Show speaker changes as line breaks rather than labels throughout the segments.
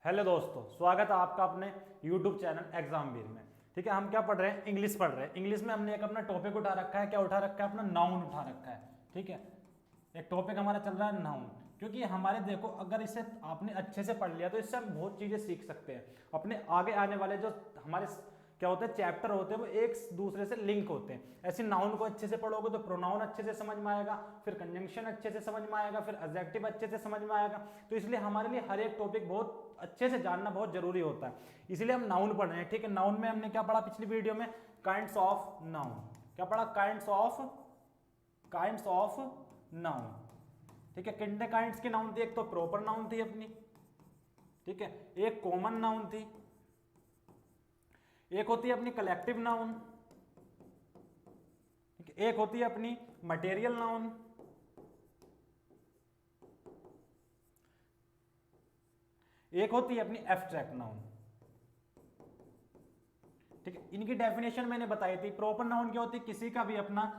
Hello दोस्तों, स्वागत है आपका अपने YouTube चैनल एग्जाम वीर में। ठीक है, हम क्या पढ़ रहे हैं? इंग्लिश पढ़ रहे हैं। इंग्लिश में हमने एक अपना टॉपिक उठा रखा है। क्या उठा रखा है? अपना नाउन उठा रखा है। ठीक है, एक टॉपिक हमारा चल रहा है नाउन, क्योंकि हमारे देखो अगर इसे आपने अच्छे से पढ़ लिया तो इससे हम बहुत चीजें सीख सकते हैं। अपने आगे आने वाले जो हमारे क्या होते हैं चैप्टर होते हैं वो एक दूसरे से लिंक होते हैं। ऐसे नाउन को अच्छे से पढ़ोगे तो प्रोनाउन अच्छे से समझ में आएगा, फिर कंजंक्शन अच्छे से समझ में आएगा, फिर एडजेक्टिव अच्छे से समझ में आएगा। तो इसलिए हमारे लिए हर एक टॉपिक बहुत अच्छे से जानना बहुत जरूरी होता है, इसलिए हम नाउन पढ़ रहे हैं। ठीक है, नाउन में हमने क्या पढ़ा पिछली वीडियो में? Kinds of noun. क्या पढ़ा? Kinds of noun. ठीक है, कितने काइंड्स की नाउन थी? एक तो प्रॉपर नाउन थी अपनी, ठीक है, एक कॉमन नाउन थी, एक होती है अपनी कलेक्टिव नाउन, एक होती है अपनी मटेरियल नाउन, एक होती है अपनी एब्स्ट्रैक्ट नाउन। ठीक है, इनकी डेफिनेशन मैंने बताई थी। प्रॉपर नाउन क्या होती है? किसी का भी अपना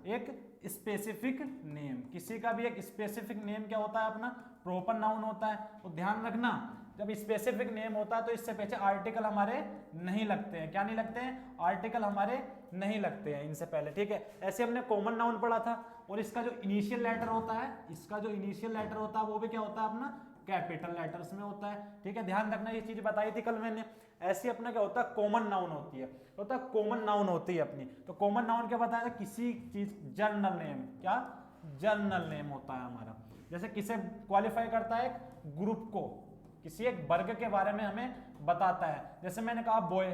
एक स्पेसिफिक नेम, किसी का भी एक स्पेसिफिक नेम क्या होता है? अपना प्रॉपर नाउन होता है। तो ध्यान रखना, जब स्पेसिफिक नेम होता है तो इससे पीछे आर्टिकल हमारे नहीं लगते हैं। क्या नहीं लगते हैं? आर्टिकल हमारे नहीं लगते हैं इनसे पहले। ठीक है, ऐसे हमने कॉमन नाउन पढ़ा था, और इसका जो इनिशियल लेटर होता है, वो भी क्या होता है? अपना कैपिटल लेटर्स में होता है। ठीक है, ध्यान रखना, ये चीज बताई थी कल मैंने। ऐसी अपना क्या होता है? कॉमन नाउन होती है, कॉमन नाउन होती है अपनी। तो कॉमन नाउन क्या बताया था? किसी चीज, जनरल नेम। क्या? जनरल नेम होता है हमारा। जैसे किसे क्वालिफाई करता है? एक ग्रुप को, किसी एक वर्ग के बारे में हमें बताता है। जैसे मैंने कहा बॉय,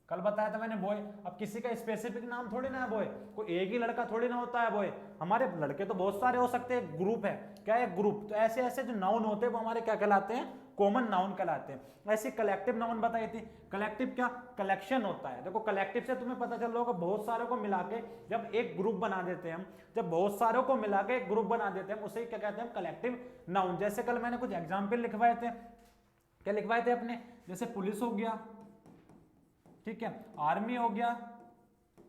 कल बताया था मैंने बॉय। अब किसी का स्पेसिफिक नाम थोड़ी ना है बॉय, कोई एक ही लड़का थोड़ी ना होता है बॉय। हमारे लड़के तो बहुत सारे हो सकते हैं, ग्रुप है। क्या है? ग्रुप। तो ऐसे ऐसे जो नाउन होते हैं वो हमारे क्या कहलाते हैं? कॉमन नाउन कहलाते हैं। ऐसी कलेक्टिव नाउन बताई थी। कलेक्टिव क्या? कलेक्शन होता है। देखो कलेक्टिव से तुम्हें पता चल रहा होगा, बहुत सारे को मिला के जब एक ग्रुप बना देते हैं हम, जब बहुत सारों को मिला के एक ग्रुप बना देते हैं, उसे क्या कहते हैं? Collective noun. जैसे कल मैंने कुछ एग्जाम्पल लिखवाए थे। क्या लिखवाए थे अपने? जैसे पुलिस हो गया, ठीक है, आर्मी हो गया।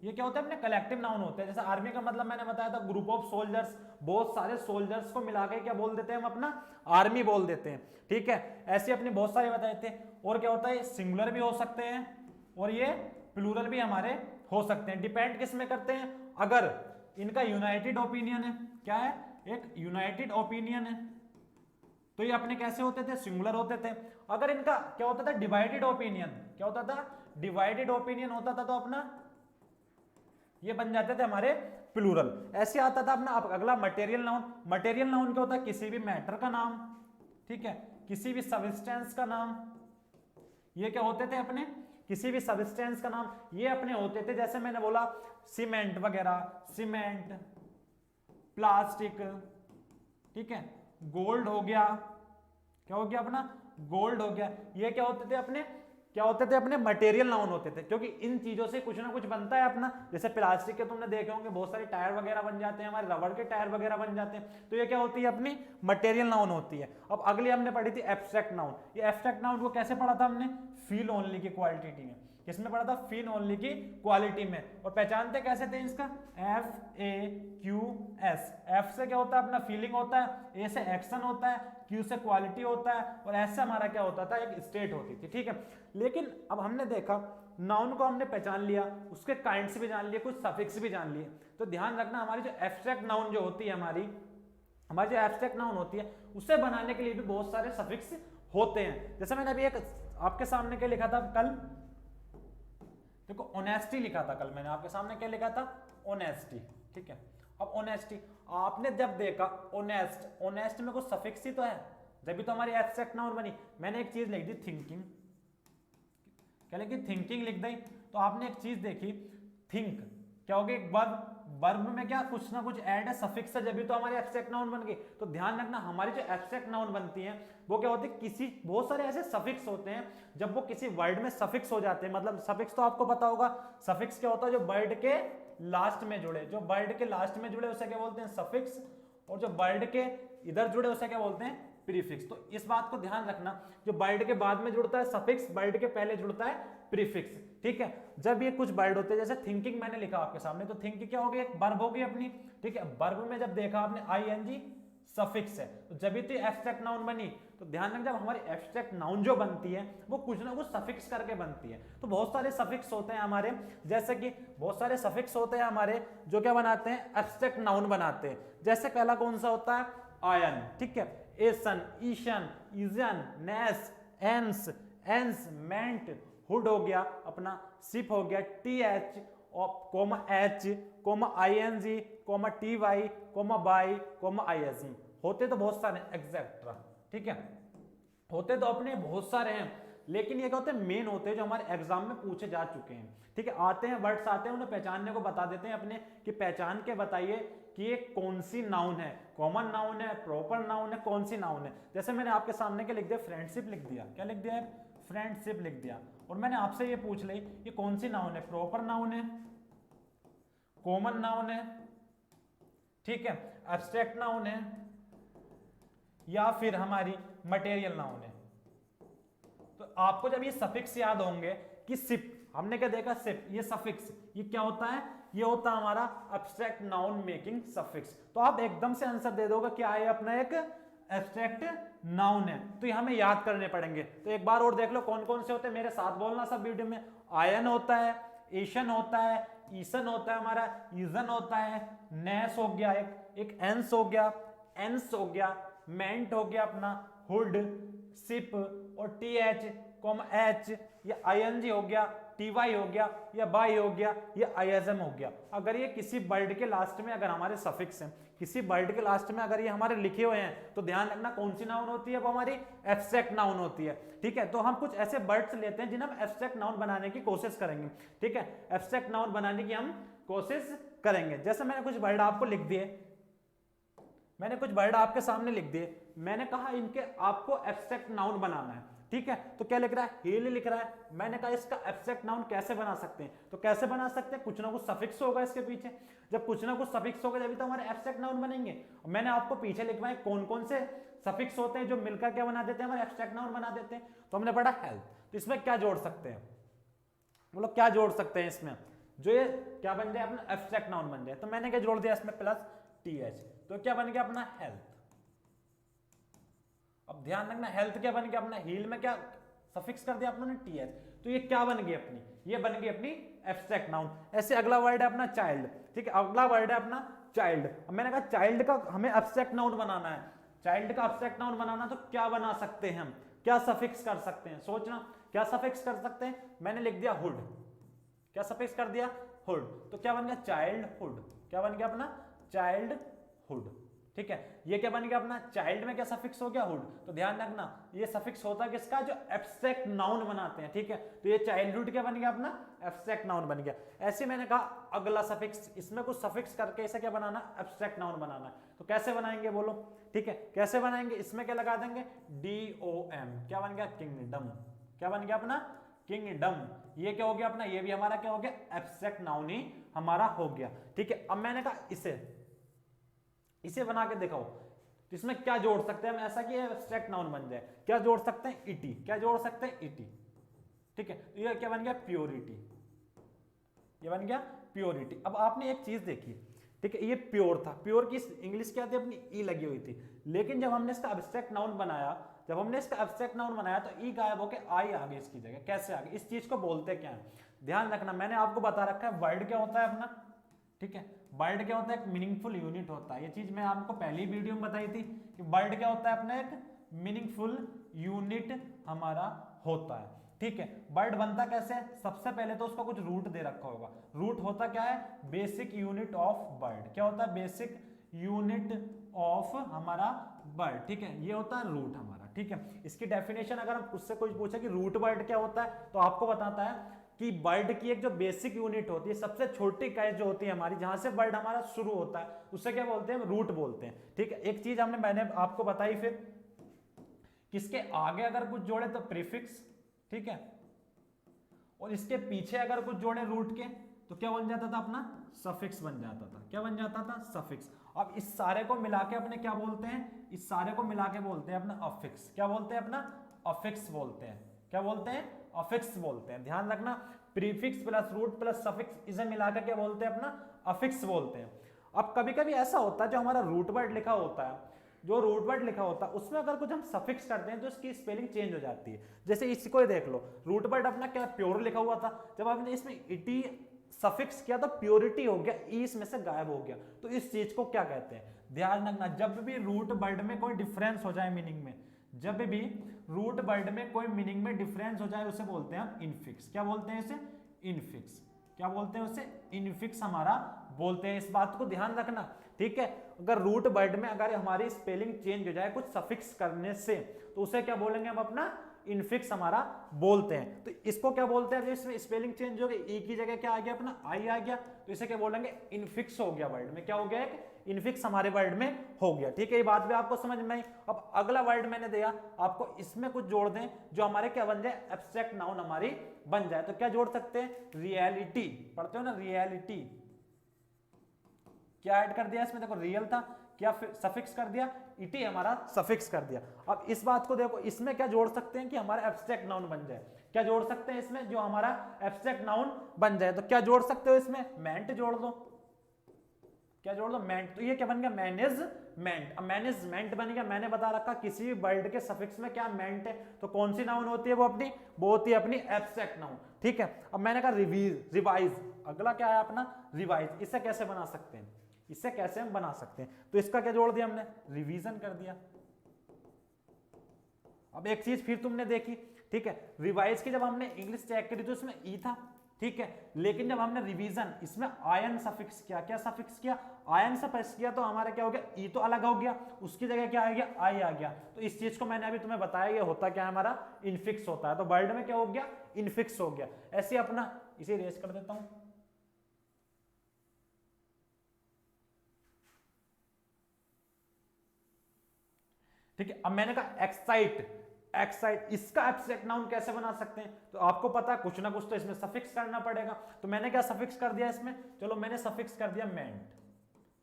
ये क्या होता है? अपने कलेक्टिव नाउन होते हैं। जैसे आर्मी का मतलब मैंने बताया था ग्रुप ऑफ सोल्जर्स, बहुत सारे सोल्जर्स को मिलाकर क्या बोल देते हैं हम? अपना आर्मी बोल देते हैं। ठीक है, ऐसे अपने बहुत सारे बताए थे। और क्या होता है? सिंगुलर भी हो सकते हैं और ये प्लूरल भी हमारे हो सकते हैं। डिपेंड किस में करते हैं? अगर इनका यूनाइटेड ओपिनियन है। क्या है? एक यूनाइटेड ओपिनियन है, तो ये अपने कैसे होते थे? सिंगुलर होते थे। अगर इनका क्या होता था? Divided opinion. क्या होता था? डिवाइडेड ओपिनियन होता था, तो अपना ये बन जाते थे हमारे प्लूरल। ऐसे आता था अपना अगला मटेरियल नाउन। मटेरियल नाउन क्या होता है? किसी भी मैटर का नाम, ठीक है, किसी भी सब्सटेंस का नाम। ये क्या होते थे अपने? किसी भी सब्सटेंस का नाम ये अपने होते थे। जैसे मैंने बोला सीमेंट वगैरह, सीमेंट, प्लास्टिक, ठीक है, गोल्ड हो गया। क्या हो गया? अपना गोल्ड हो गया। ये क्या होते थे अपने? क्या होते थे अपने? मटेरियल नाउन होते थे, क्योंकि इन चीजों से कुछ ना कुछ बनता है अपना। जैसे प्लास्टिक के तुमने देखे होंगे बहुत सारे टायर वगैरह बन जाते हैं, हमारे रबड़ के टायर वगैरह बन जाते हैं। तो ये क्या होती है? अपनी मटेरियल नाउन होती है। अब अगली हमने पढ़ी थी एब्स्ट्रैक्ट नाउन। ये एब्स्ट्रैक्ट नाउन को कैसे पढ़ा था हमने? फील ओनली की क्वालिटी में। किसमें पढ़ा था? फील ओनली की क्वालिटी में। और पहचानते कैसे थे इसका? FAQS। एफ से क्या होता है? अपना फीलिंग होता है, ए से एक्शन होता है, क्यू से क्वालिटी होता है, और एस से हमारा क्या होता था? एक स्टेट होती थी। ठीक है, लेकिन अब हमने देखा नाउन को हमने पहचान लिया, उसके काइंड्स भी जान लिए, कुछ सफिक्स भी जान लिए। तो ध्यान रखना, हमारी जो एब्स्ट्रैक्ट नाउन जो होती है, हमारी जो एब्स्ट्रैक्ट नाउन होती है, उसे बनाने के लिए भी बहुत सारे सफिक्स होते हैं। जैसे मैंने अभी एक आपके सामने क्या लिखा था कल? देखो ऑनेस्टी लिखा था कल मैंने आपके सामने। क्या लिखा था? ऑनेस्टी। ठीक है, अब ऑनेस्टी आपने जब देखा ऑनेस्ट, ऑनेस्ट में कुछ सफिक्स ही तो है, जब भी तो हमारी एब्स्ट्रैक्ट नाउन बनी। मैंने एक चीज लिख दी थिंकिंग। क्या लिखी? थिंकिंग लिख दी। तो आपने एक चीज देखी थिंक, क्या हो गया? एक वर्ब। वर्ब में क्या कुछ ना कुछ ऐड है, सफिक्स है, जब भी तो हमारी एब्स्ट्रैक्ट नाउन बन गई। तो ध्यान रखना, हमारी जो एब्स्ट्रैक्ट नाउन बनती है वो क्या होती है? किसी बहुत सारे ऐसे सफिक्स होते हैं, जब वो किसी वर्ड में सफिक्स हो जाते हैं। मतलब सफिक्स तो आपको पता होगा, सफिक्स क्या होता है? जो वर्ड के लास्ट में जुड़े, जो वर्ड के लास्ट में जुड़े उसे क्या बोलते हैं? सफिक्स। और जो वर्ड के इधर जुड़े उसे क्या बोलते हैं? प्रीफिक्स। तो इस बात को ध्यान रखना, जो वर्ड के बाद में जुड़ता है सफिक्स, वर्ड के पहले जुड़ता है प्रीफिक्स। ठीक है, जब ये कुछ वर्ड होते हैं, जैसे थिंकिंग मैंने लिखा आपके सामने, तो थिंक क्या हो गया? एक वर्ब होगी अपनी। ठीक है, वर्ब में जब देखा आपने ING सफिक्स है, तो जब भी तो एब्स्ट्रैक्ट नाउन बनी, तो ध्यान रखना जब हमारी एब्स्ट्रैक्ट नाउन जो बनती है वो कुछ ना कुछ सफिक्स करके बनती है। तो बहुत सारे सफिक्स होते हैं हमारे, जैसे कि बहुत सारे सफिक्स होते हैं हमारे जो क्या बनाते हैं, एब्स्ट्रैक्ट नाउन बनाते हैं। जैसे पहला कौन सा होता है, आयन, ठीक है, एसन, ईशन, इजन, नेस, एंस, एंस, मेंट, हुड हो गया अपना, सिप हो गया, T H comma H comma ING comma T Y comma by comma ISE, होते तो बहुत सारे एक्सेट्रा, ठीक है, होते तो अपने बहुत सारे हैं, लेकिन ये क्या होते हैं, मेन होते हैं जो हमारे एग्जाम में पूछे जा चुके हैं, ठीक है। आते हैं वर्ड्स आते हैं, उन्हें पहचानने को बता देते हैं अपने कि पहचान के बताइए कि ये कौन सी नाउन है, कॉमन नाउन है, प्रॉपर नाउन है, कौन सी नाउन है। जैसे मैंने आपके सामने के लिख दिया फ्रेंडशिप लिख दिया, क्या लिख दिया है, फ्रेंडशिप लिख दिया, और मैंने आपसे ये पूछ ली ये कौन सी नाउन है, प्रॉपर नाउन है, कॉमन नाउन है, ठीक है, एब्स्ट्रैक्ट नाउन है, या फिर हमारी मटेरियल नाउन है। तो आपको जब ये सफिक्स याद होंगे कि सिप, हमने क्या देखा, सिप, ये सफिक्स, ये क्या होता है, ये होता है हमारा एब्स्ट्रैक्ट नाउन मेकिंग सफिक्स। तो आप एकदम से आंसर दे दोगे क्या है, अपना एक एब्स्ट्रैक्ट नाउन है, तो ये हमें याद करने पड़ेंगे। तो एक बार और देख लो कौन कौन से होते हैं, मेरे साथ बोलना सब वीडियो में। आयन होता है, एशन होता है, ईसन होता है हमारा, ईजन होता है, नेस हो गया, एक एंस हो गया, एंस हो गया, मेंट हो गया अपना, हुड, सिप और टी एच कॉम एच, या आईएनजी हो गया, टीवाई हो गया, या बाई हो गया, या आईएसएम हो गया। अगर ये किसी वर्ड के लास्ट में अगर हमारे सफिक्स हैं, किसी वर्ड के लास्ट में अगर ये हमारे लिखे हुए हैं, तो ध्यान रखना कौन सी नाउन होती है, वो हमारी एब्स्ट्रैक्ट नाउन होती है, ठीक है। तो हम कुछ ऐसे वर्ड्स लेते हैं जिन्हें हम एब्स्ट्रैक्ट नाउन बनाने की कोशिश करेंगे, ठीक है, एब्स्ट्रैक्ट नाउन बनाने की हम कोशिश करेंगे। जैसे मैंने कुछ वर्ड आपको लिख दिए, मैंने कुछ वर्ड आपके सामने लिख दिए, मैंने कहा इनके आपको एब्स्ट्रैक्ट नाउन बनाना है, ठीक है। तो क्या लिख रहा है, हील लिख रहा है, मैंने कहा इसका एब्स्ट्रैक्ट नाउन कैसे बना सकते हैं, तो कैसे बना सकते हैं, कुछ ना कुछ सफिक्स होगा इसके पीछे, जब कुछ ना कुछ सफिक्स होगा तभी तो हमारे एब्स्ट्रैक्ट नाउन बनेंगे। और मैंने आपको पीछे लिखवाए कौन कौन से सफिक्स होते हैं जो मिलकर क्या बना देते हैं, हमारे एब्स्ट्रैक्ट नाउन बना देते हैं। तो हमने पढ़ा हेल्थ, तो इसमें क्या जोड़ सकते हैं, बोलो क्या जोड़ सकते हैं इसमें, जो ये क्या बन जाए अपना एब्स्ट्रैक्ट नाउन बन जाए। तो मैंने क्या जोड़ दिया इसमें, प्लस टी एच, तो क्या बन गया अपना हेल्थ। अब ध्यान रखना हेल्थ क्या बन गया अपना, हील में क्या सफिक्स कर दिया अपने टी एच, तो ये क्या बन गई अपनी, ये बन गई अपनी एब्स्ट्रैक्ट नाउन। ऐसे अगला वर्ड है अपना चाइल्ड, ठीक है, अगला वर्ड है अपना चाइल्ड। अब मैंने कहा चाइल्ड का हमें एब्स्ट्रैक्ट नाउन बनाना है, चाइल्ड का एब्स्ट्रैक्ट नाउन बनाना, तो क्या बना सकते हैं हम, क्या सफिक्स कर सकते हैं, सोचना क्या सफिक्स कर सकते हैं। मैंने लिख दिया हुड, क्या सफिक्स कर दिया, हुड, तो क्या बन गया चाइल्ड हुड, क्या बन गया अपना चाइल्ड हुड, ठीक है। ये क्या बन गया अपना, चाइल्ड में क्या सफिक्स हो गया, हुड। तो ध्यान रखना ये सफिक्स होता है किसका, जो एब्स्ट्रैक्ट नाउन बनाते हैं, ठीक है। तो ये चाइल्डहुड क्या बन गया अपना, एब्स्ट्रैक्ट नाउन बन गया। ऐसे मैंने कहा अगला सफिक्स, इसमें कुछ सफिक्स करके इसे क्या बनाना, एब्स्ट्रैक्ट नाउन बनाना। तो कैसे बनाएंगे बोलो, ठीक है, कैसे बनाएंगे, इसमें क्या लगा देंगे, DOM, क्या बन गया, किंगडम, क्या बन गया अपना, किंगडम। ये क्या हो गया अपना, ये भी हमारा क्या हो गया, एब्स्ट्रैक्ट नाउन ही हमारा हो गया, ठीक है। अब मैंने कहा इसे बना के दिखाओ, तो इसमें क्या जोड़ सकते हैं हम ऐसा कि एब्स्ट्रैक्ट नाउन बन जाए, क्या जोड़ सकते हैं, इटी, क्या जोड़ सकते हैं, इटी, ठीक है। तो ये क्या बन गया, प्योरिटी, ये बन गया प्योरिटी। अब आपने एक चीज देखी, ठीक है, ये प्योर था, प्योर की इंग्लिश क्या थी अपनी, ई लगी हुई थी, लेकिन जब हमने इसका एब्स्ट्रैक्ट नाउन बनाया, जब हमने इसका एब्स्ट्रैक्ट नाउन बनाया तो ई गायब होकर आई आ गई इसकी जगह। कैसे आ गई, इस चीज को बोलते क्या है, ध्यान रखना। मैंने आपको बता रखा है वर्ड क्या होता है अपना, ठीक है, वर्ड क्या होता है, एक मीनिंगफुल यूनिट होता है। ये चीज मैं आपको पहली वीडियो में बताई थी कि वर्ड क्या होता है अपना, एक मीनिंगफुल यूनिट हमारा होता है, ठीक है। वर्ड बनता कैसे है, सबसे पहले तो उसका कुछ रूट दे रखा होगा। रूट होता क्या है, बेसिक यूनिट ऑफ वर्ड, क्या होता है, बेसिक यूनिट ऑफ हमारा वर्ड, ठीक है, ये होता है रूट हमारा, ठीक है। इसकी डेफिनेशन अगर हम उससे कोई पूछे कि रूट वर्ड क्या होता है, तो आपको बताता है कि वर्ड की एक जो बेसिक यूनिट होती है, सबसे छोटी इकाई जो होती है हमारी, जहां से वर्ड हमारा शुरू होता है, उससे क्या बोलते हैं, रूट बोलते हैं, ठीक है। एक चीज मैंने आपको बताई फिर, किसके आगे अगर कुछ जोड़े तो प्रीफिक्स, ठीक है, और इसके पीछे अगर कुछ जोड़े रूट के तो क्या बन जाता था अपना, सफिक्स बन जाता था, क्या बन जाता था, सफिक्स। अब इस सारे को मिला के अपने क्या बोलते हैं, इस सारे को मिला के बोलते हैं अपना अफिक्स, क्या बोलते हैं अपना, अफिक्स बोलते हैं, क्या बोलते हैं, अफिक्स बोलते हैं। ध्यान रखना prefix plus root plus suffix, इसे मिलाकर क्या बोलते हैं अपना, अफिक्स बोलते हैं। अब कभी कभी ऐसा होता है जो हमारा रूट वर्ड लिखा होता है, जो रूट वर्ड लिखा होता है उसमें अगर कुछ हम सफिक्स करते हैं तो इसकी स्पेलिंग चेंज हो जाती है। जैसे इसको ही देख लो, रूट वर्ड अपना क्या प्योर लिखा हुआ था, जब आपने इसमें इटी सफिक्स किया तो प्योरिटी हो गया, ई इसमें से गायब हो गया। तो इस चीज को क्या कहते हैं, ध्यान रखना, जब भी रूट वर्ड में कोई डिफरेंस हो जाए मीनिंग में, जब भी रूट वर्ड में कोई मीनिंग में डिफरेंस हो जाए उसे बोलते हैं हम इनफिक्स। क्या बोलते हैं इसे, इनफिक्स। क्या बोलते हैं उसे, इनफिक्स हमारा बोलते हैं। इस बात को ध्यान रखना, ठीक है। अगर रूट वर्ड में अगर हमारी स्पेलिंग चेंज हो जाए कुछ सफिक्स करने से तो उसे क्या बोलेंगे हम अपना इनफिक्स हमारा बोलते हैं। तो इसको क्या बोलते हैं, अगर इसमें स्पेलिंग चेंज हो गई, ई की जगह क्या आ गया अपना आई आ गया, तो इसे क्या बोलेंगे इनफिक्स हो गया वर्ड में। क्या हो गया, एक इनफिक्स हमारे वर्ड में हो गया। ठीक है, ये बात भी आपको समझ में आई। अब अगला वर्ड मैंने दिया आपको, इसमें कुछ जोड़ दें जो हमारे क्या बन जाए, एब्स्ट्रैक्ट नाउन हमारी बन जाए। तो क्या जोड़ सकते हैं, रियलिटी, पढ़ते हो ना रियलिटी, क्या ऐड कर दिया इसमें, देखो रियल था, क्या सफिक्स कर दिया, इटी हमारा सफिक्स कर दिया। अब इस बात को देखो, इसमें क्या जोड़ सकते हैं कि हमारा एब्स्ट्रैक्ट नाउन बन जाए। क्या जोड़ सकते हैं इसमें, जो हमारा एब्स्ट्रैक्ट नाउन बन जाए। तो क्या जोड़ सकते हो इसमें, मेंट जोड़ दो। क्या जोड़ दो, मेंट। तो ये क्या बन गया, मैनेजमेंट। अब मैनेजमेंट बन गया। मैंने बता रखा किसी भी वर्ड के सफिक्स में क्या मेंट है, तो कौन सी नाउन होती है वो अपनी, वो होती है अपनी एब्स्ट्रैक्ट नाउन। ठीक है, अब मैंने कहा रिवाइज, अगला क्या है अपना रिवाइज। इसे कैसे बना सकते हैं, इसे कैसे हम बना सकते हैं, तो इसका क्या जोड़ दिया हमने, रिवीजन कर दिया। अब एक चीज फिर तुमने देखी, ठीक है, रिवाइज की जब हमने इंग्लिश चेक करी तो इसमें ई था, ठीक है, लेकिन जब हमने रिवीजन इसमें आयन सफिक्स किया, क्या सफिक्स किया, आयन सफिक्स किया, तो हमारा क्या हो गया, ई तो अलग हो गया, उसकी जगह क्या आ गया, आई आ गया। तो इस चीज को मैंने अभी तुम्हें बताया, ये होता क्या है हमारा इनफिक्स होता है। तो वर्ड में क्या हो गया, इनफिक्स हो गया। ऐसे अपना इसे रेस कर देता हूं, ठीक है। अब मैंने कहा एक्साइट, एक्साइट, इसका एब्स्ट्रैक्ट नाउन कैसे बना सकते हैं, तो आपको पता है कुछ ना कुछ तो इसमें सफिक्स करना पड़ेगा। तो मैंने क्या सफिक्स कर दिया इसमें, चलो मैंने सफिक्स कर दिया मेंट।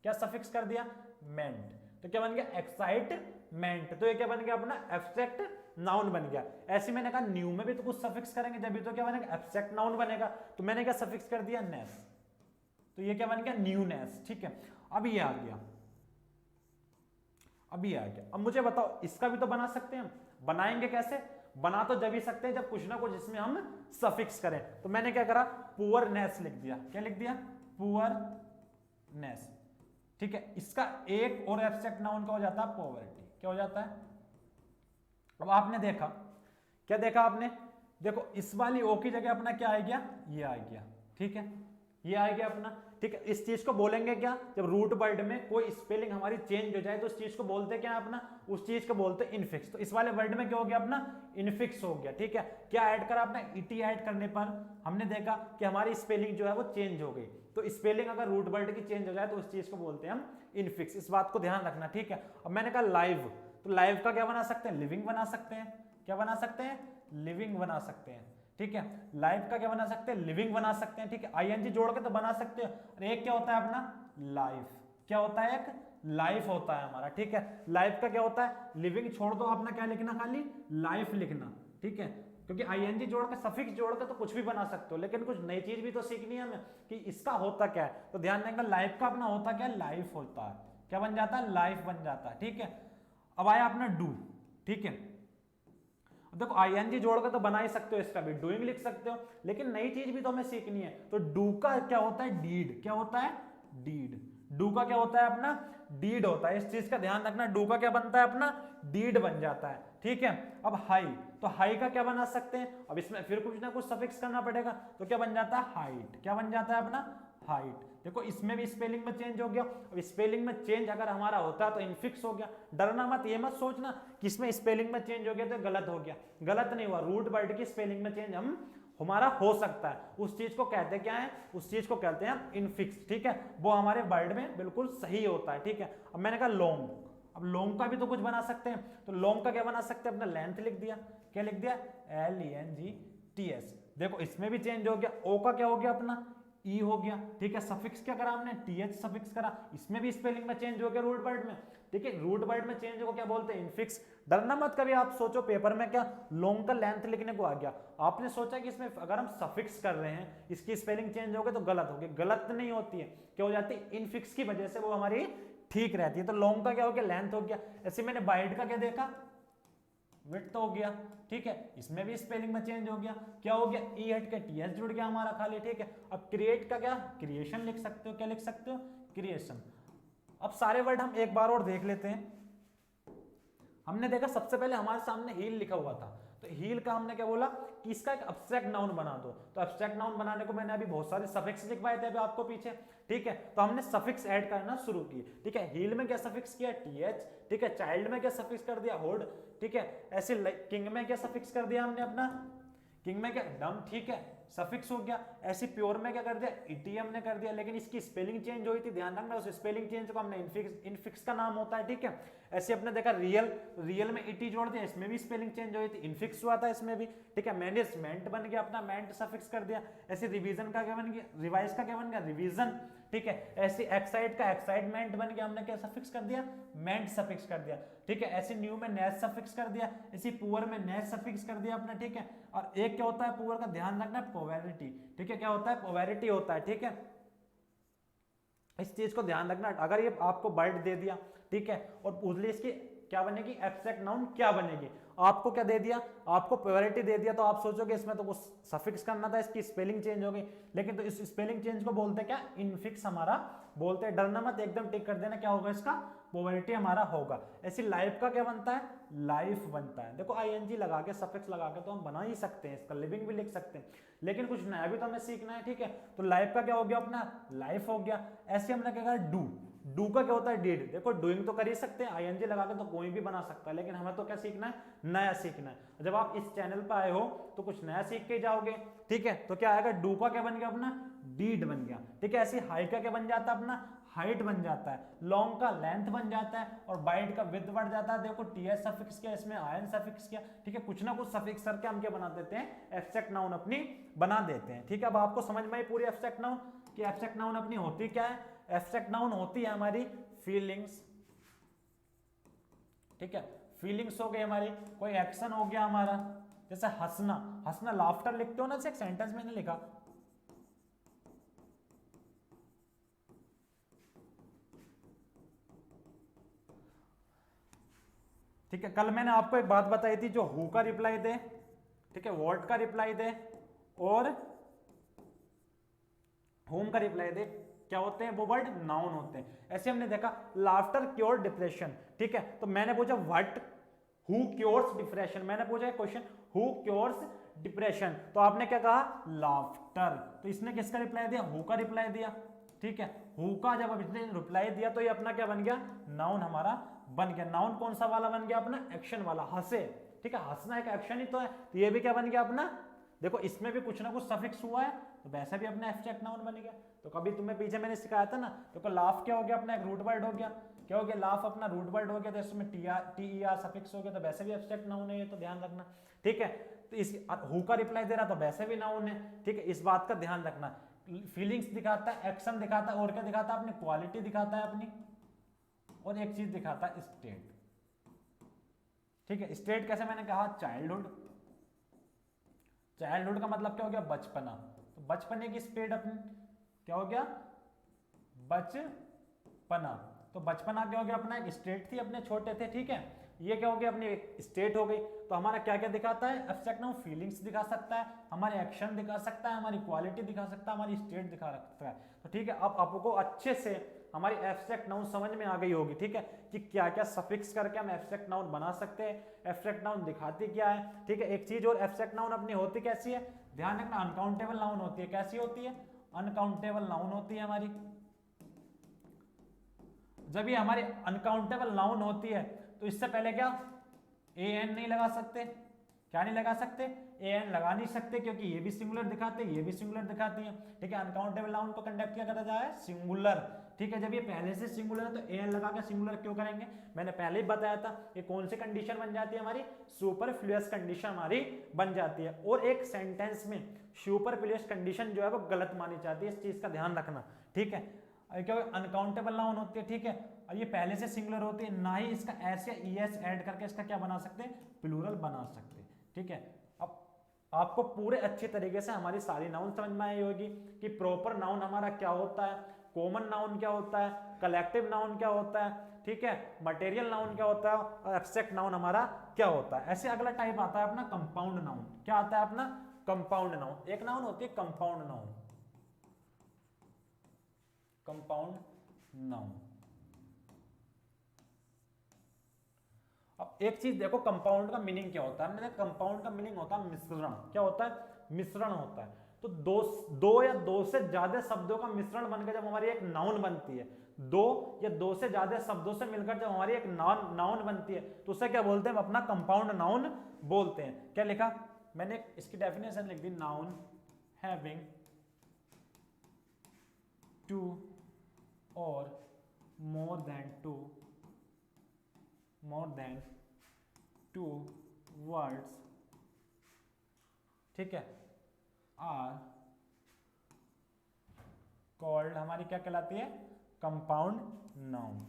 क्या सफिक्स कर दिया, मेंट। तो क्या बन गया, एक्साइटमेंट। तो ये क्या बन गया अपना एब्स्ट्रैक्ट नाउन बन गया। ऐसे मैंने कहा न्यू में भी तो कुछ सफिक्स करेंगे जब भी तो क्या बनेगा, एब्स्ट्रैक्ट नाउन बनेगा। तो मैंने क्या सफिक्स कर दिया, नेस। तो ये क्या बन गया, न्यूनेस। ठीक है, अब ये आ गया, अभी आ गया। अब मुझे बताओ इसका भी तो बना सकते हैं हम, बनाएंगे कैसे, बना तो जब ही सकते हैं जब कुछ ना कुछ इसमें हम सफिक्स करें। तो मैंने क्या करा, पुअरनेस लिख दिया। क्या लिख दिया, पुअरनेस। ठीक है, इसका एक और एब्स्ट्रैक्ट नाउन का हो जाता है पॉवर्टी। क्या हो जाता है, अब आपने देखा, क्या देखा आपने, देखो इस वाली ओ की जगह अपना क्या आ गया, ये आ गया। ठीक है, ये आ गया अपना। ठीक है, इस चीज को बोलेंगे क्या, जब रूट वर्ड में कोई स्पेलिंग हमारी चेंज हो जाए तो उस चीज को बोलते क्या अपना, उस चीज को बोलते इनफिक्स। तो इस वाले वर्ड में क्या हो गया अपना, इनफिक्स हो गया। ठीक है, क्या ऐड करा आपने, ईटी ऐड करने पर हमने देखा कि हमारी स्पेलिंग जो है वो चेंज हो गई। तो स्पेलिंग अगर रूट वर्ड की चेंज हो जाए तो उस चीज को बोलते हैं हम इनफिक्स। इस बात को ध्यान रखना। ठीक है, अब मैंने कहा लाइव, तो लाइव का क्या बना सकते हैं, लिविंग बना सकते हैं। क्या बना सकते हैं, लिविंग बना सकते हैं। ठीक है, लाइव का क्या बना सकते हैं, लिविंग बना सकते हैं। ठीक है, आईएनजी जोड़ के तो बना सकते हो। और एक क्या होता है अपना लाइफ, क्या होता है, एक लाइफ होता है हमारा। ठीक है, लाइफ का क्या होता है, लिविंग छोड़ दो, अपना क्या लिखना, खाली लाइफ लिखना। ठीक है, क्योंकि आईएनजी जोड़ के सफिक्स जोड़ के तो कुछ भी बना सकते हो, लेकिन कुछ नई चीज भी तो सीखनी है हमें कि इसका होता क्या है। तो ध्यान देंगे, लाइफ का अपना होता क्या है, लाइफ होता है। क्या बन जाता है, लाइफ बन जाता है। ठीक है, अब आया अपना डू। ठीक है, देखो आईएनजी जोड़ के तो बना ही सकते हो, इसका भी डूइंग लिख सकते हो, लेकिन नई चीज भी तो हमें सीखनी है। तो डू का क्या होता है, डीड। क्या होता है, डीड। डू का क्या होता है अपना, डीड होता है। इस चीज का ध्यान रखना, डू का क्या बनता है अपना, डीड बन जाता है। ठीक है, अब हाई, तो हाई का क्या बना सकते हैं, अब इसमें फिर कुछ ना कुछ सफिक्स करना पड़ेगा। तो क्या बन जाता है, हाइट। क्या बन जाता है अपना, हाइट। देखो इसमें भी स्पेलिंग में चेंज हो गया। अब स्पेलिंग में चेंज अगर हमारा होता है तो इनफिक्स हो गया। डरना मत, ये मत सोचना कि इसमें स्पेलिंग में चेंज हो गया तो गलत हो गया, गलत नहीं हुआ। रूट वर्ड की स्पेलिंग में चेंज हम हमारा हो सकता है, उस चीज को कहते क्या है, उस चीज को कहते हैं इनफिक्स। ठीक है, वो हमारे वर्ड में बिल्कुल सही होता है। ठीक है, अब मैंने कहा लॉन्ग, अब लॉन्ग का भी तो कुछ बना सकते हैं। तो लॉन्ग का क्या बना सकते हैं, अपना लेंथ लिख दिया। क्या लिख दिया, LENGTH। देखो इसमें भी चेंज हो गया। ओ का क्या हो गया अपना, ई हो गया। ठीक है, सफिक्स क्या करा हमने, TH सफिक्स करा। इसमें भी स्पेलिंग में चेंज हो गया रूट वर्ड में। ठीक है, रूट वर्ड में चेंज को क्या बोलते हैं, इनफिक्स। डरना मत, कभी आप सोचो पेपर में क्या लॉन्ग का लेंथ लिखने को आ गया, आपने सोचा कि इसमें अगर हम सफिक्स कर रहे हैं इसकी स्पेलिंग चेंज हो गई तो गलत होगी, गलत नहीं होती है। क्या हो जाती है, इनफिक्स की वजह से वो हमारी ठीक रहती है। तो लॉन्ग का क्या हो गया, लेंथ हो गया। ऐसे मैंने वाइड का क्या देखा, विड्थ हो गया, ठीक है। इसमें भी स्पेलिंग में चेंज हो गया, क्या हो गया, ई हट के टी एस जुड़ गया हमारा खाली, ठीक है। अब क्रिएट का क्या, क्रिएशन लिख सकते हो, क्या लिख सकते हो, क्रिएशन। अब सारे वर्ड हम एक बार और देख लेते हैं। हमने देखा सबसे पहले हमारे सामने हील लिखा हुआ था, तो हील का हमने क्या बोला कि इसका एक एब्स्ट्रैक्ट नाउन बना दो। तो एब्स्ट्रैक्ट नाउन बनाने को मैंने अभी बहुत सारे सफिक्स लिखवाए थे अभी आपको पीछे, ठीक है। तो हमने सफिक्स ऐड करना शुरू किए, ठीक है। हील में क्या सफिक्स किया, टीएच, ठीक है। चाइल्ड में क्या सफिक्स कर दिया, होड, ठीक है। ऐसे किंग में क्या सफिक्स कर दिया हमने अपना, किंग में क्या, डम, ठीक है, सफिक्स हो गया। ऐसे प्योर में क्या कर दिया, इटी हमने कर दिया, लेकिन इसकी स्पेलिंग चेंज हुई थी, ध्यान रखना। उस स्पेलिंग चेंज को हमने इनफिक्स का नाम होता है, ठीक है। ऐसे अपने देखा रियल में इटी जोड़ दिया, इसमें भी स्पेलिंग चेंज हुई थी, इनफिक्स हुआ था इसमें भी, ठीक है। मैनेजमेंट बन गया अपना, मेंट सफिक्स कर दिया। ऐसे रिवीजन का क्या बन गया, रिवाइज का क्या बन गया, रिवीजन, ठीक है। ऐसे एक्साइड का एक्साइटमेंट बन गया, हमने क्या सफिक्स कर दिया, मेंट सफिक्स कर दिया, ठीक है। ऐसे न्यू में नेस सफिक्स कर दिया, इसी पुअर में नेस सफिक्स कर दिया अपना, ठीक है। और एक क्या होता है पुअर का, ध्यान रखना, पोवेरिटी, ठीक है। क्या होता है, पोवेरिटी होता है, ठीक है। इस चीज को ध्यान रखना। अगर ये आपको वर्ड दे दिया, ठीक है, और पूछ ली इसकी क्या बनेगी, एब्स्ट्रैक्ट नाउन क्या बनेगी, आपको क्या दे दिया, आपको प्योरिटी दे दिया, तो आप सोचोगे इसमें तो कुछ सफिक्स करना था, इसकी स्पेलिंग चेंज हो गई। लेकिन तो इस स्पेलिंग चेंज को बोलते क्या, इनफिक्स हमारा बोलते हैं। डरना मत, एकदम टिक कर देना, क्या होगा इसका, प्योरिटी हमारा होगा। ऐसी लाइफ का क्या बनता है, लाइफ बनता है। देखो आईएनजी लगा के, सफिक्स लगा के तो हम बना ही सकते हैं, इसका लिविंग भी लिख सकते हैं, लेकिन कुछ नया भी तो हमें सीखना है, ठीक है। तो लाइफ का क्या हो गया अपना, लाइफ हो गया। ऐसे हमने क्या कहा, डू का क्या होता है, डीड। देखो डूइंग तो कर ही सकते हैं, आईएनजी लगा के तो कोई भी बना सकता है, लेकिन हमें तो क्या सीखना है, नया सीखना है। जब आप इस चैनल पर आए हो तो कुछ नया सीख के जाओगे, ठीक है। तो क्या आएगा, डू का क्या बन गया अपना, डीड बन गया, ठीक है। ऐसे हाई का क्या बन जाता है अपना, हाइट बन जाता है। लॉन्ग का लेंथ बन जाता है, और वाइड का विड्थ बढ़ जाता है। देखो टीएस सफिक्स किया, इसमें आयन सफिक्स किया, ठीक है। कुछ ना कुछ सफिक्स करके हम क्या बना देते हैं, एब्स्ट्रैक्ट नाउन अपनी बना देते हैं, ठीक है। अब आपको समझ में आई पूरी एब्स्ट्रैक्ट नाउन कि एब्स्ट्रैक्ट नाउन अपनी होती क्या है। एब्स्ट्रैक्ट नाउन होती है हमारी फीलिंग्स, ठीक है। फीलिंग्स हो गई हमारी, कोई एक्शन हो गया हमारा, जैसे हंसना, हंसना लाफ्टर लिखते हो ना, जैसे एक सेंटेंस मैंने लिखा, ठीक है। कल मैंने आपको एक बात बताई थी, जो हु का रिप्लाई दे, ठीक है, व्हाट का रिप्लाई दे, और होम का रिप्लाई दे, क्या होते हैं वो वर्ड, नाउन होते हैं। ऐसे हमने देखा लाफ्टर क्योर डिप्रेशन, ठीक है। तो मैंने पूछा व्हाट, हु क्योर्स डिप्रेशन, मैंने पूछा क्वेश्चन हु क्योर्स डिप्रेशन, तो आपने क्या कहा, लाफ्टर। तो इसने किसका रिप्लाई दिया, हु का रिप्लाई दिया, ठीक है। हु का जब इसने रिप्लाई दिया तो ये अपना क्या बन गया, नाउन हमारा बन गया। नाउन कौन सा वाला बन गया अपना, एक्शन वाला, हंसे, ठीक है। हंसना एक एक्शन ही तो है, तो ये भी क्या बन गया अपना, देखो इसमें भी कुछ ना कुछ सफिक्स हुआ है, तो वैसा भी अपना एब्स्ट्रैक्ट नाउन बन गया। तो कभी तुम्हें पीछे मैंने सिखाया था ना, तो लाफ क्या हो गया अपना, एक रूट वर्ड हो गया, क्या हो गया, लाफ अपना रूट वर्ड हो गया, तो इसमें टी-ई-आर सफिक्स हो गया, तो वैसे भी एब्स्ट्रैक्ट नाउन है ये, तो ध्यान रखना, ठीक है। तो इस हु का रिप्लाई दे रहा तो वैसे भी नाउन है, ठीक है। इस बात का ध्यान रखना। फीलिंग्स दिखाता है, एक्शन दिखाता है, और क्या दिखाता है, अपनी क्वालिटी दिखाता है अपनी, और एक चीज दिखाता है, स्टेट, ठीक है। स्टेट कैसे, मैंने कहा चाइल्डहुड, चाइल्डहुड का मतलब क्या हो गया, बचपना। तो बचपने की स्टेट अपनी क्या हो गया, बचपना। तो बचपना क्या हो गया अपना, एक स्टेट थी, अपने छोटे थे, ठीक है। ये क्या हो गया, अपनी एक स्टेट हो गई। तो हमारा क्या क्या दिखाता है, एब्स्ट्रैक्ट नाउन फीलिंग्स दिखा सकता है, हमारे एक्शन दिखा सकता है, हमारी क्वालिटी दिखा सकता है, हमारी स्टेट दिखा सकता है। तो ठीक है, अब आपको अच्छे से हमारी एब्स्ट्रैक्ट नाउन समझ में आ गई होगी, ठीक है, कि क्या क्या सफिक्स करके हम एब्स्ट्रैक्ट नाउन बना सकते हैं, एब्स्ट्रैक्ट नाउन दिखाती क्या है, ठीक है। एक चीज और, एब्स्ट्रैक्ट नाउन अपनी होती कैसी है, ध्यान रखना, अनकाउंटेबल नाउन होती है। कैसी होती है, अनकाउंटेबल नाउन होती है हमारी। जब ये हमारी अनकाउंटेबल नाउन होती है तो इससे पहले क्या ए एन नहीं लगा सकते, क्या नहीं लगा सकते, ए एन लगा नहीं सकते, क्योंकि ये भी सिंगुलर दिखाते हैं, ये भी सिंगुलर दिखाती है, ठीक है। अनकाउंटेबल नाउन को कंडक्ट किया करा जाए सिंगुलर, ठीक है। जब ये पहले से सिंगुलर है तो ए एन लगा के सिंगुलर क्यों करेंगे, मैंने पहले ही बताया था। ये कौन सी कंडीशन बन जाती है हमारी, सुपरफ्लुअस कंडीशन हमारी बन जाती है। और एक सेंटेंस में सुपरफ्लुअस कंडीशन जो है वो गलत मानी जाती है, इस चीज का ध्यान रखना, ठीक है। क्या अनकाउंटेबल नाउन होती है, ठीक है, और ये पहले से सिंगुलर होती है, ना ही इसका एस या ईएस ऐड करके इसका क्या बना सकते हैं, प्लूरल बना सकते हैं, ठीक है। अब आपको पूरे अच्छे तरीके से हमारी सारी नाउन समझ में आई होगी कि प्रॉपर नाउन हमारा क्या होता है, कॉमन नाउन क्या होता है, कलेक्टिव नाउन क्या होता है, ठीक है, मटेरियल नाउन क्या होता है और एब्स्ट्रैक्ट नाउन हमारा क्या होता है। ऐसे अगला टाइप आता है अपना कंपाउंड नाउन। क्या आता है अपना कंपाउंड नाउन। एक नाउन होती है कंपाउंड नाउन, कंपाउंड नाउन। अब एक चीज देखो, कंपाउंड का मीनिंग क्या होता है। हमने देखा कंपाउंड का मीनिंग होता है मिश्रण। क्या होता है, मिश्रण होता है। तो दो या दो से ज्यादा शब्दों का मिश्रण बनकर जब हमारी एक नाउन बनती है, दो या दो से ज्यादा शब्दों से मिलकर जब हमारी एक नाउन बनती है, तो उसे क्या बोलते हैं, हम अपना कंपाउंड नाउन बोलते हैं। क्या लिखा मैंने, इसकी डेफिनेशन लिख दी, नाउन हैविंग टू और मोर देन टू वर्ड्स, ठीक है, आर कॉल्ड, हमारी क्या कहलाती है, कंपाउंड नाउन।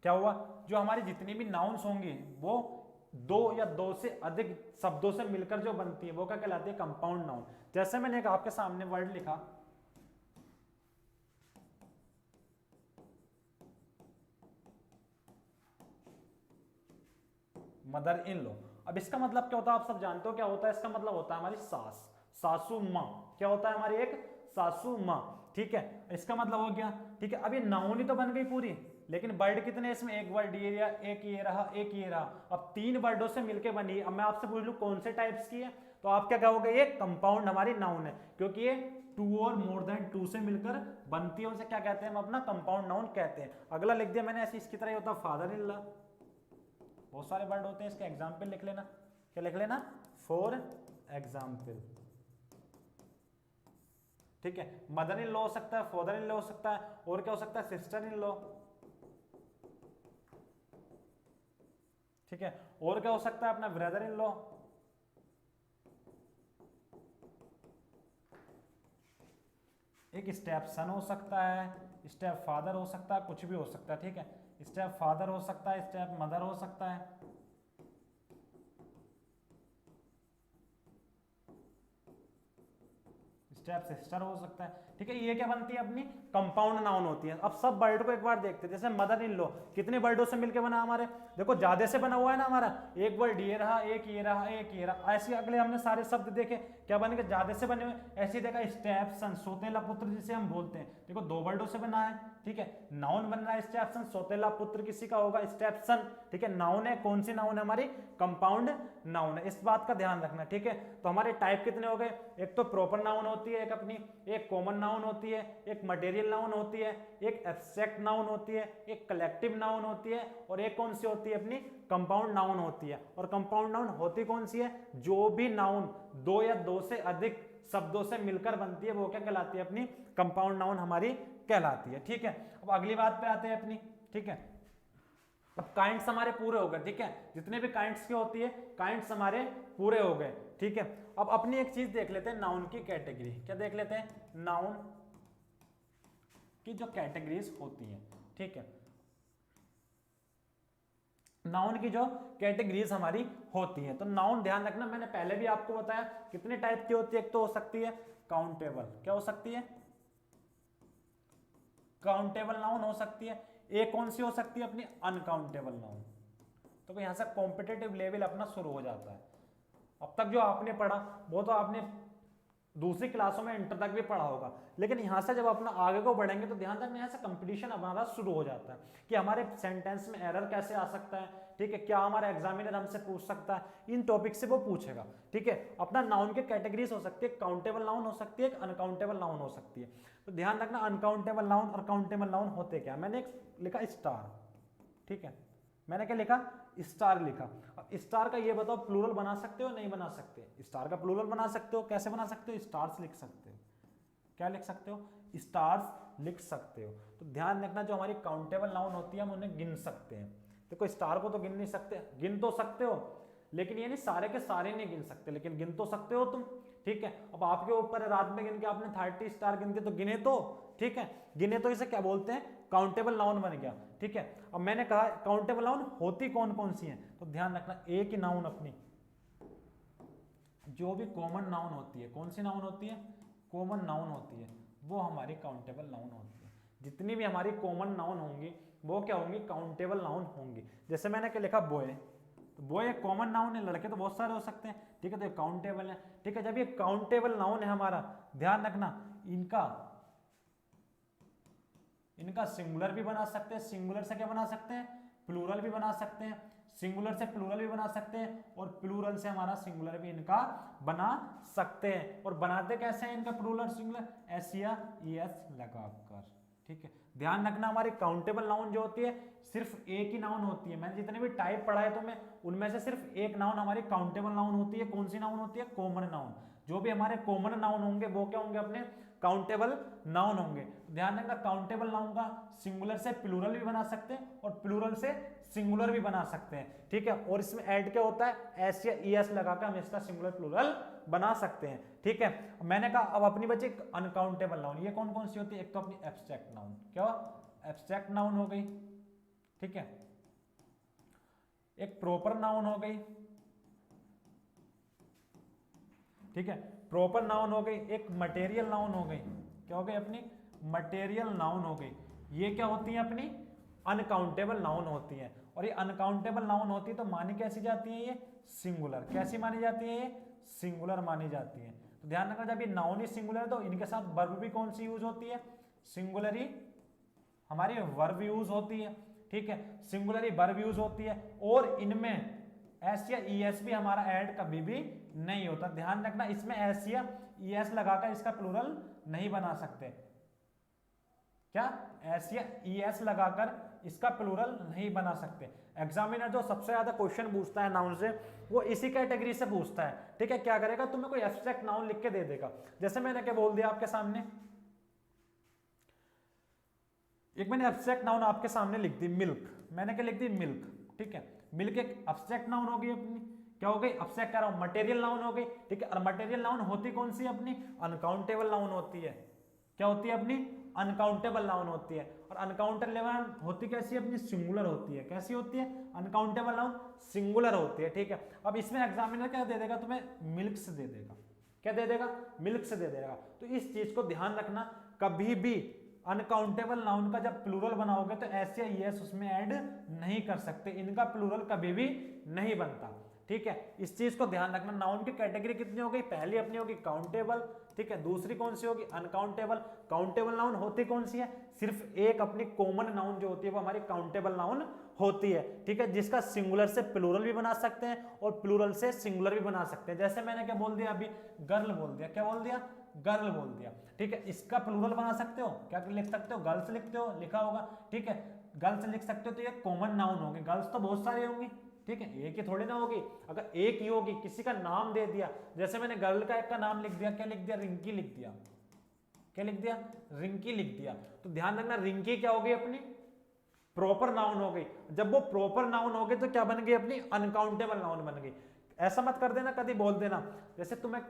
क्या हुआ, जो हमारी जितनी भी नाउन्स होंगी वो दो या दो से अधिक शब्दों से मिलकर जो बनती है वो क्या कहलाती है, कंपाउंड नाउन। जैसे मैंने एक आपके सामने वर्ड लिखा मदर इन लॉ। अब इसका मतलब क्या होता है, आप सब जानते हो क्या होता है। इसका मतलब होता है हमारी सास, सासू माँ। क्या होता है हमारी एक सासू माँ, ठीक है। इसका मतलब हो गया, ठीक है। अब ये नाउन ही तो बन गई पूरी, लेकिन वर्ड कितने इसमें, एक वर्ड ये रहा, एक ये रहा, एक ये रहा। अब तीन वर्डों से मिलके बनी। अब मैं आपसे पूछ लूं कौन से टाइप्स की है, तो आप क्या कहोगे, ये कंपाउंड हमारी नाउन है, क्योंकि ये टू और मोर देन टू से मिलकर बनती है। उसे क्या कहते हैं, हम अपना कंपाउंड नाउन कहते हैं। अगला लिख दिया मैंने ऐसे, इसकी तरह होता है फादर इन लॉ। बहुत सारे वर्ड होते हैं, इसके एग्जाम्पल लिख लेना। क्या लिख लेना, फॉर एग्जाम्पल, ठीक है। मदर इन लॉ हो सकता है, फादर इन लॉ हो सकता है, और क्या हो सकता है, सिस्टर इन लॉ, ठीक है। और क्या हो सकता है अपना ब्रदर इन लॉ, एक स्टेप सन हो सकता है, स्टेप फादर हो सकता है, कुछ भी हो सकता है, ठीक है। स्टेप फादर हो सकता है, स्टेप मदर हो सकता है, स्टेप सिस्टर हो सकता है, ठीक है। ये क्या बनती है, अपनी कंपाउंड नाउन होती है। अब सब वर्ड को एक बार देखते हैं। जैसे मदर इन लॉ कितने वर्डों से मिलकर बना हमारे, देखो ज्यादा से बना हुआ है ना हमारा। एक वर्ड ये रहा, एक ये रहा, एक ये रहा। ऐसे अगले हमने सारे शब्द देखे, क्या बने, ज्यादा से बने हुए। ऐसे देखा स्टेप सन, सौतेला पुत्र जिसे हम बोलते हैं, देखो दो वर्डों से बना है, ठीक है। नाउन बन रहा है स्टेप सन, सौतेला पुत्र किसी का होगा, स्टेप सन, ठीक है। नाउन है, कौन सी नाउन है हमारी, कंपाउंड नाउन है। इस बात का ध्यान रखना, ठीक है। तो हमारे टाइप कितने हो गए, एक तो प्रॉपर नाउन होती है, एक अपनी, एक कॉमन नाउन होती है, एक मटेरियल नाउन होती है, एक एब्स्ट्रैक्ट नाउन होती है, एक कलेक्टिव नाउन होती है, और एक कौन सी होती है, अपनी कंपाउंड नाउन होती है। और कंपाउंड नाउन होती कौन सी है, जो भी नाउन दो या दो से अधिक शब्दों से मिलकर बनती है वो क्या कहलाती है, अपनी कंपाउंड नाउन हमारी कहलाती है, ठीक है। अब अगली बात पे आते हैं अपनी, ठीक है। अब काइंड्स हमारे पूरे हो गए, ठीक है। जितने भी काइंड्स की होती है, काइंड्स हमारे पूरे हो गए, ठीक है। अब अपनी एक चीज देख लेते हैं, नाउन की कैटेगरी। क्या देख लेते हैं, नाउन की जो कैटेगरीज होती हैं, ठीक है। नाउन की जो कैटेगरीज हमारी होती हैं, तो नाउन ध्यान रखना, मैंने पहले भी आपको बताया कितने टाइप की होती है। एक तो हो सकती है काउंटेबल, क्या हो सकती है, काउंटेबल नाउन हो सकती है। एक कौन सी हो सकती है, अपनी अनकाउंटेबल नाउन। तो यहां से कॉम्पिटिटिव लेवल अपना शुरू हो जाता है। अब तक जो आपने पढ़ा वो तो आपने दूसरी क्लासों में इंटर तक भी पढ़ा होगा, लेकिन यहां से जब अपना आगे को बढ़ेंगे तो ध्यान रखना, यहाँ से कंपटीशन हमारा शुरू हो जाता है कि हमारे सेंटेंस में एरर कैसे आ सकता है, ठीक है। क्या हमारा एग्जामिनर हमसे पूछ सकता है, इन टॉपिक से वो पूछेगा, ठीक है। अपना नाउन के कैटेगरीज हो सकती है, काउंटेबल नाउन हो सकती है, अनकाउंटेबल नाउन हो सकती है। तो ध्यान रखना, अनकाउंटेबल नाउन और काउंटेबल नाउन होते क्या। मैंने एक लिखा स्टार, ठीक है। मैंने क्या लिखा, स्टार लिखा। अब स्टार का ये बताओ, प्लूरल बना सकते हो नहीं बना सकते, स्टार का प्लूरल बना सकते हो, कैसे बना सकते हो, स्टार्स लिख सकते हो। क्या लिख सकते हो, स्टार्स लिख सकते हो। तो ध्यान रखना, जो हमारी काउंटेबल नाउन होती है हम उन्हें गिन सकते हैं। देखो स्टार को तो गिन नहीं सकते, गिन तो सकते हो, लेकिन ये नहीं सारे के सारे नहीं गिन सकते, लेकिन गिन तो सकते हो तुम, ठीक है। अब आपके ऊपर रात में गिन के आपने 30 स्टार गिन के तो गिने तो, ठीक है, गिने तो इसे क्या बोलते हैं, काउंटेबल नाउन बन गया, ठीक है। अब मैंने कहा काउंटेबल नाउन होती कौन कौन सी हैं, तो ध्यान रखना, एक ही नाउन अपनी जो भी कॉमन नाउन होती है, कौन सी नाउन होती है, कॉमन नाउन होती है, वो हमारी काउंटेबल नाउन होती है। जितनी भी हमारी कॉमन नाउन होंगी वो क्या होंगी, काउंटेबल नाउन होंगी। जैसे मैंने क्या लिखा, बॉय, तो बॉय एक कॉमन नाउन है, लड़के तो बहुत सारे हो सकते हैं, ठीक है, तो ये काउंटेबल है, ठीक है। जब ये काउंटेबल नाउन है हमारा, ध्यान रखना इनका सिंगुलर भी बना सकते हैं, सिंगुलर से क्या बना सकते हैं, प्लूरल भी बना सकते हैं, सिंगुलर से प्लूरल भी बना सकते हैं, और प्लूरल से हमारा सिंगुलर भी इनका बना सकते हैं। और बनाते कैसे हैं इनका प्लूरल सिंगुलर, एस या ES लगाकर, ठीक है। ध्यान रखना हमारी काउंटेबल नाउन जो होती है सिर्फ एक ही नाउन होती है। मैंने जितने भी टाइप पढ़ा है तुम्हें उनमें से सिर्फ एक नाउन हमारी काउंटेबल नाउन होती है। कौन सी नाउन होती है, कॉमन नाउन। जो भी हमारे कॉमन नाउन होंगे वो क्या होंगे, अपने काउंटेबल नाउन होंगे। ध्यान रखना काउंटेबल नाउन का सिंगुलर से प्लूरल भी बना सकते हैं और प्लूरल से सिंगुलर भी बना सकते हैं, ठीक है। और इसमें ऐड क्या होता है, एस या ES लगाकर हम इसका सिंगुलर प्लूरल बना सकते हैं, ठीक है। मैंने कहा अब अपनी बची अनकाउंटेबल नाउन, ये कौन कौन सी होती है, एक तो अपनी एब्स्ट्रैक्ट नाउन, क्या एब्स्ट्रैक्ट नाउन हो गई, ठीक है, एक प्रॉपर नाउन हो गई, ठीक है, प्रॉपर नाउन हो गई, एक मटेरियल नाउन हो गई, क्या हो गई अपनी मटेरियल नाउन हो गई। ये क्या होती है अपनी अनकाउंटेबल नाउन होती है। और ये अनकाउंटेबल नाउन होती है तो मानी कैसी जाती है, ये सिंगुलर। कैसी मानी जाती है, ये सिंगुलर मानी जाती है। तो ध्यान रखना जब ये नाउन ही सिंगुलर है तो इनके साथ वर्ब भी कौन सी यूज होती है, सिंगुलर ही हमारी वर्ब यूज होती है, ठीक है, सिंगुलर ही वर्ब यूज होती है। और इनमें एस या ES भी हमारा ऐड कभी भी नहीं होता। ध्यान रखना इसमें एस या ES लगाकर इसका प्लूरल नहीं बना सकते, क्या एस या ES लगाकर इसका प्लूरल नहीं बना सकते। एग्जामिनर जो सबसे ज्यादा क्वेश्चन पूछता है नाउन से वो इसी कैटेगरी से पूछता है, ठीक है। क्या करेगा, तुम्हें कोई एब्स्ट्रैक्ट नाउन लिख के दे देगा। जैसे मैंने क्या बोल दिया आपके सामने, एक मैंने एब्स्ट्रैक्ट नाउन आपके सामने लिख दी मिल्क, मैंने क्या लिख दी मिल्क, ठीक है। मिल्क एक एब्स्ट्रैक्ट नाउन हो गई अपनी, क्या हो गई, एब्स्ट्रैक्ट कह रहा हूं, मटेरियल नाउन हो गई, ठीक है। और मटेरियल नाउन होती कौन सी अपनी अनकाउंटेबल नाउन होती है, क्या होती है अपनी अनकाउंटेबल नाउन होती है। और अनकाउंटेबल होती कैसी है अपनी सिंगुलर होती है। कैसी होती है, अनकाउंटेबल नाउन सिंगुलर होती है, ठीक है। अब इसमें एग्जामिनर क्या दे देगा तुम्हें, मिल्क से दे देगा, क्या दे देगा, मिल्क से दे देगा। तो इस चीज को ध्यान रखना, कभी भी अनकाउंटेबल नाउन का जब प्लूरल बनाओगे तो एस या ES उसमें ऐड नहीं कर सकते, इनका प्लूरल कभी भी नहीं बनता, ठीक है। इस चीज को ध्यान रखना। नाउन की कैटेगरी कितनी हो गई, पहली अपनी होगी काउंटेबल, ठीक है, दूसरी कौन सी होगी अनकाउंटेबल। काउंटेबल नाउन होती कौन सी है, सिर्फ एक अपनी कॉमन नाउन जो होती है वो हमारी काउंटेबल नाउन होती है, ठीक है, जिसका सिंगुलर से प्लूरल भी बना सकते हैं और प्लूरल से सिंगुलर भी बना सकते हैं। जैसे मैंने क्या बोल दिया अभी, गर्ल बोल दिया, क्या बोल दिया, गर्ल बोल दिया, ठीक है। इसका प्लूरल बना सकते हो, क्या लिख सकते हो, गर्ल्स लिखते हो, लिखा होगा, ठीक है, गर्ल्स लिख सकते हो। तो ये कॉमन नाउन होगी, गर्ल्स तो बहुत सारी होंगी, ठीक है, एक ही थोड़ी ना होगी। अगर एक ही होगी, किसी का नाम दे दिया, जैसे मैंने गर्ल का एक का नाम लिख दिया, क्या लिख दिया, रिंकी लिख दिया, क्या लिख दिया, रिंकी लिख दिया। तो ध्यान रखना रिंकी क्या होगी अपनी प्रॉपर नाउन हो गई। जब वो प्रॉपर नाउन हो गई तो क्या बन गई अपनी अनकाउंटेबल नाउन बन गई। ऐसा मत कर देना, कभी बोल देना, जैसे तुम्हें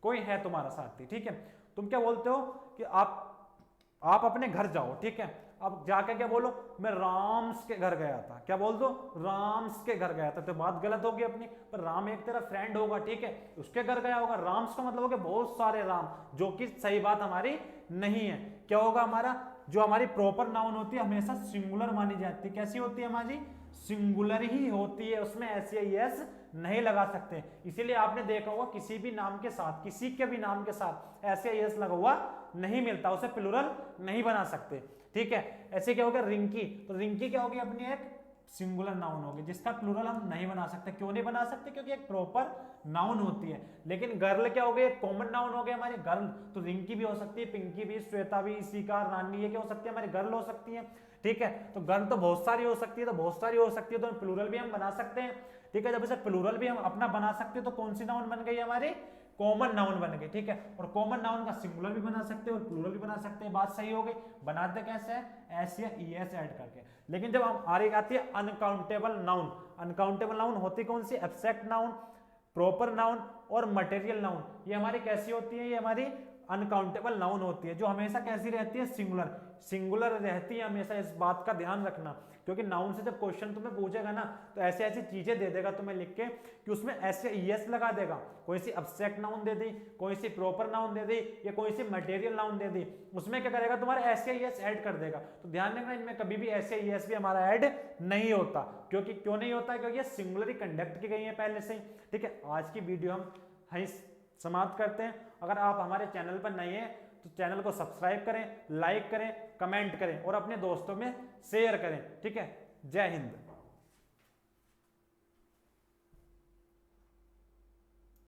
कोई है तुम्हारा साथी, ठीक है, तुम क्या बोलते हो कि आप अपने घर जाओ, ठीक है, अब जाके क्या बोलो, मैं राम्स के घर गया था, क्या बोल दो, राम्स के घर गया था। तो बात गलत होगी अपनी, पर राम एक तेरा फ्रेंड होगा, ठीक है, उसके घर गया होगा। राम्स का मतलब होगा बहुत सारे राम, जो कि सही बात हमारी नहीं है। क्या होगा हमारा, जो हमारी प्रॉपर नाउन होती है हमेशा सिंगुलर मानी जाती है। कैसी होती है हमारी, सिंगुलर ही होती है, उसमें एस या ES नहीं लगा सकते। इसीलिए आपने देखा होगा किसी भी नाम के साथ, किसी के भी नाम के साथ एस या ES लगा हुआ नहीं मिलता, उसे प्लूरल नहीं बना सकते, ठीक है। ऐसे क्या हो गया रिंकी, तो रिंकी क्या होगी अपनी एक सिंगुलर नाउन होगी जिसका प्लूरल हम नहीं बना सकते। क्यों नहीं बना सकते, क्योंकि एक प्रॉपर नाउन होती है। लेकिन गर्ल क्या हो गई, एक कॉमन नाउन हो गया हमारी गर्ल, तो रिंकी भी हो सकती है, पिंकी भी, श्वेता भी, इशिका, रानी, ये क्या हो सकती है हमारी गर्ल हो सकती है, ठीक है। तो गर्ल तो बहुत सारी हो सकती है, तो बहुत सारी हो सकती है, तो प्लूरल भी हम बना सकते हैं, ठीक है। जब इसे प्लूरल भी हम अपना बना सकते हैं तो कौन सी नाउन बन गई हमारी, कॉमन नाउन बन गई, ठीक है। और कॉमन नाउन का सिंगुलर भी बना सकते हैं और प्लूरल भी बना सकते हैं। बात सही हो गई। बनाते कैसे है, एस या ES ऐड करके। लेकिन जब हम आगे आती है अनकाउंटेबल नाउन, अनकाउंटेबल नाउन होती कौन सी, एब्स्ट्रैक्ट नाउन, प्रॉपर नाउन और मटेरियल नाउन। ये हमारी कैसी होती है, ये हमारी अनकाउंटेबल नाउन होती है, जो हमेशा कैसी रहती है, सिंगुलर। सिंगुलर रहती है हमेशा, इस बात का ध्यान रखना, क्योंकि नाउन से जब क्वेश्चन तुम्हें पूछेगा ना तो ऐसे ऐसी चीजें दे देगा तुम्हें लिख के कि उसमें ऐसे ईएस लगा देगा, कोई सी अब्स्ट्रैक्ट नाउन दे दी, कोई सी प्रॉपर नाउन दे दी, या कोई सी मटेरियल नाउन दे दी, उसमें क्या करेगा तुम्हारा ऐसे ईएस ऐड कर देगा। तो ध्यान रखना इनमें कभी भी ऐसे ईएस भी हमारा ऐड नहीं होता, क्योंकि क्यों नहीं होता, क्योंकि ये सिंगुलरली कंडक्ट की गई है पहले से ही। ठीक है, आज की वीडियो हम यहीं समाप्त करते हैं। अगर आप हमारे चैनल पर नए हैं तो चैनल को सब्सक्राइब करें, लाइक करें, कमेंट करें और अपने दोस्तों में शेयर करें। ठीक है, जय हिंद।